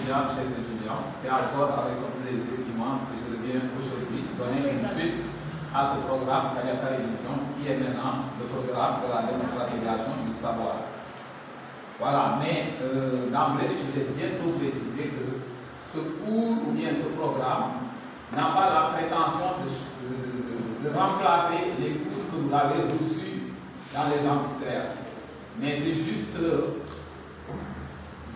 chers étudiants, c'est encore avec un plaisir immense que je reviens aujourd'hui donner une suite à ce programme Kayaka Révision qui est maintenant le programme de la démocratisation du savoir. Voilà, mais d'emblée, je vais bientôt préciser que ce cours ou bien ce programme n'a pas la prétention de remplacer les cours que vous avez reçus dans les amphithéâtres. Mais c'est juste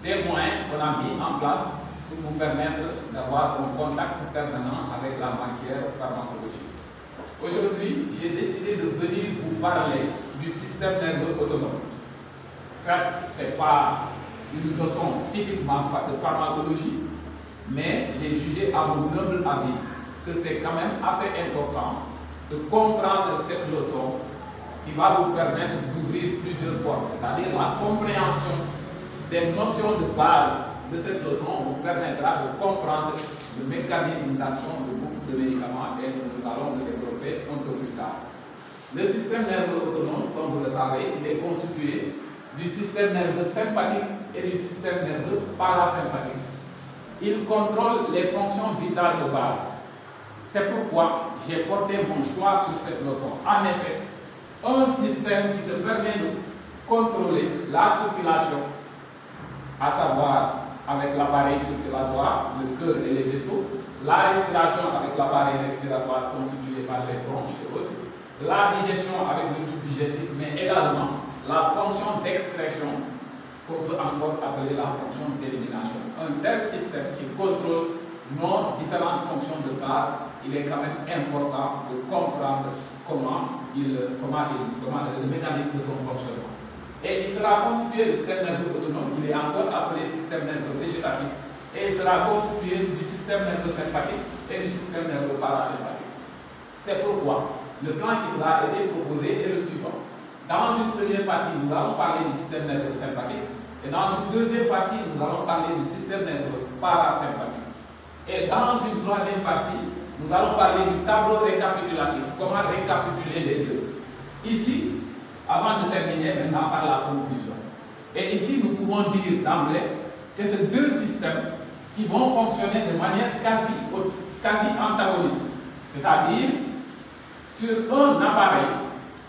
des moyens qu'on a mis en place pour vous permettre d'avoir un contact permanent avec la matière pharmacologique. Aujourd'hui, j'ai décidé de venir vous parler du système nerveux autonome. Certes, ce n'est pas une leçon typiquement de pharmacologie, mais j'ai jugé à mon humble avis que c'est quand même assez important de comprendre cette leçon qui va vous permettre d'ouvrir plusieurs portes, c'est-à-dire la compréhension des notions de base de cette leçon vous permettra de comprendre le mécanisme d'action de beaucoup de médicaments et nous allons le développer un peu plus tard. Le système nerveux autonome, comme vous le savez, il est constitué du système nerveux sympathique et du système nerveux parasympathique. Il contrôle les fonctions vitales de base. C'est pourquoi j'ai porté mon choix sur cette leçon. En effet, un système qui te permet de contrôler la circulation, à savoir avec l'appareil circulatoire, le cœur et les vaisseaux, la respiration avec l'appareil respiratoire constitué par les bronches et autres, la digestion avec le tube digestif, mais également la fonction d'excrétion qu'on peut encore appeler la fonction d'élimination. Un tel système qui contrôle nos différentes fonctions de base, il est quand même important de comprendre comment le mécanisme de son fonctionnement. Et il sera constitué du système nerveux autonome, il est encore appelé système nerveux végétatif, et il sera constitué du système nerveux sympathique et du système nerveux parasympathique. C'est pourquoi le plan qui vous a été proposé est le suivant. Dans une première partie, nous allons parler du système nerveux sympathique, et dans une deuxième partie, nous allons parler du système nerveux parasympathique. Et dans une troisième partie, nous allons parler du tableau récapitulatif, comment récapituler les deux. Ici, avant de terminer maintenant par la conclusion. Et ici, nous pouvons dire d'emblée que ces deux systèmes qui vont fonctionner de manière quasi antagoniste. C'est-à-dire, sur un appareil,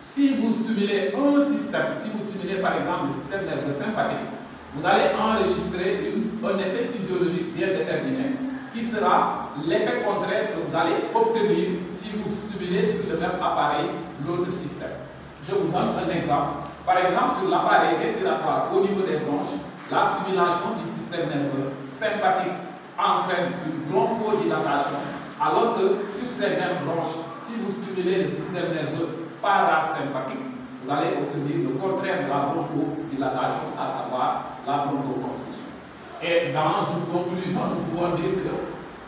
si vous stimulez un système, si vous stimulez par exemple le système nerveux sympathique, vous allez enregistrer un effet physiologique bien déterminé qui sera l'effet contraire que vous allez obtenir si vous stimulez sur le même appareil l'autre système. Je vous donne un exemple. Par exemple, sur l'appareil respiratoire au niveau des bronches, la stimulation du système nerveux sympathique entraîne une bronchodilatation, alors que sur ces mêmes bronches, si vous stimulez le système nerveux parasympathique, vous allez obtenir le contraire de la bronchodilatation, à savoir la bronchoconstriction. Et dans une conclusion, nous pouvons dire que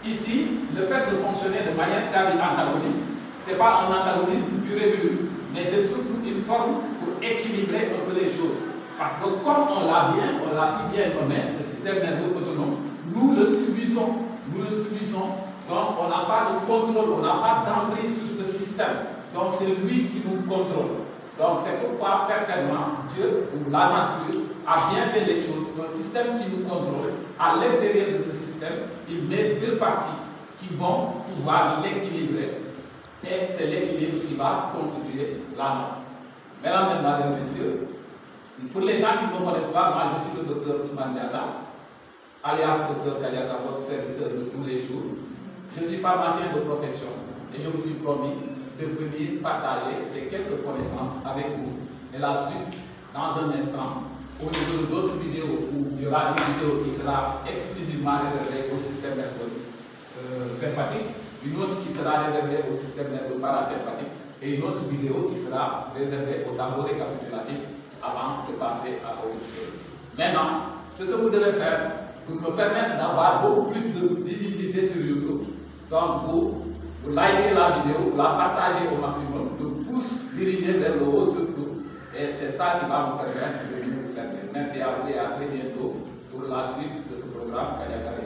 ici, le fait de fonctionner de manière quasi antagoniste, ce n'est pas un antagonisme pur et dur, mais c'est surtout une forme pour équilibrer un peu les choses. Parce que comme on l'a si bien nommé, le système nerveux autonome, nous le subissons. Donc on n'a pas de contrôle, on n'a pas d'emprise sur ce système. Donc c'est lui qui nous contrôle. Donc c'est pourquoi certainement Dieu ou la nature a bien fait les choses. Un système qui nous contrôle, à l'intérieur de ce système, il met deux parties qui vont pouvoir l'équilibrer. Et c'est l'équilibre qui va constituer la norme. Mesdames, Mesdemoiselles, Messieurs, pour les gens qui ne me connaissent pas, moi je suis le docteur Ousmane Diatta, alias docteur Kayaka, votre serviteur de tous les jours. Je suis pharmacien de profession et je me suis promis de venir partager ces quelques connaissances avec vous. Et la suite, dans un instant, au niveau d'autres vidéos où il y aura une vidéo qui sera exclusivement réservée au système nerveux sympathique, une autre qui sera réservée au système nerveux parasympathique et une autre vidéo qui sera réservée au tableau récapitulatif avant de passer à autre chose. Maintenant, ce que vous devez faire pour me permettre d'avoir beaucoup plus de visibilité sur YouTube, donc vous likez la vidéo, vous la partagez au maximum, le pouce dirigé vers le haut surtout, et c'est ça qui va me permettre de venir vous servir. Merci à vous et à très bientôt pour la suite de ce programme Kayaka.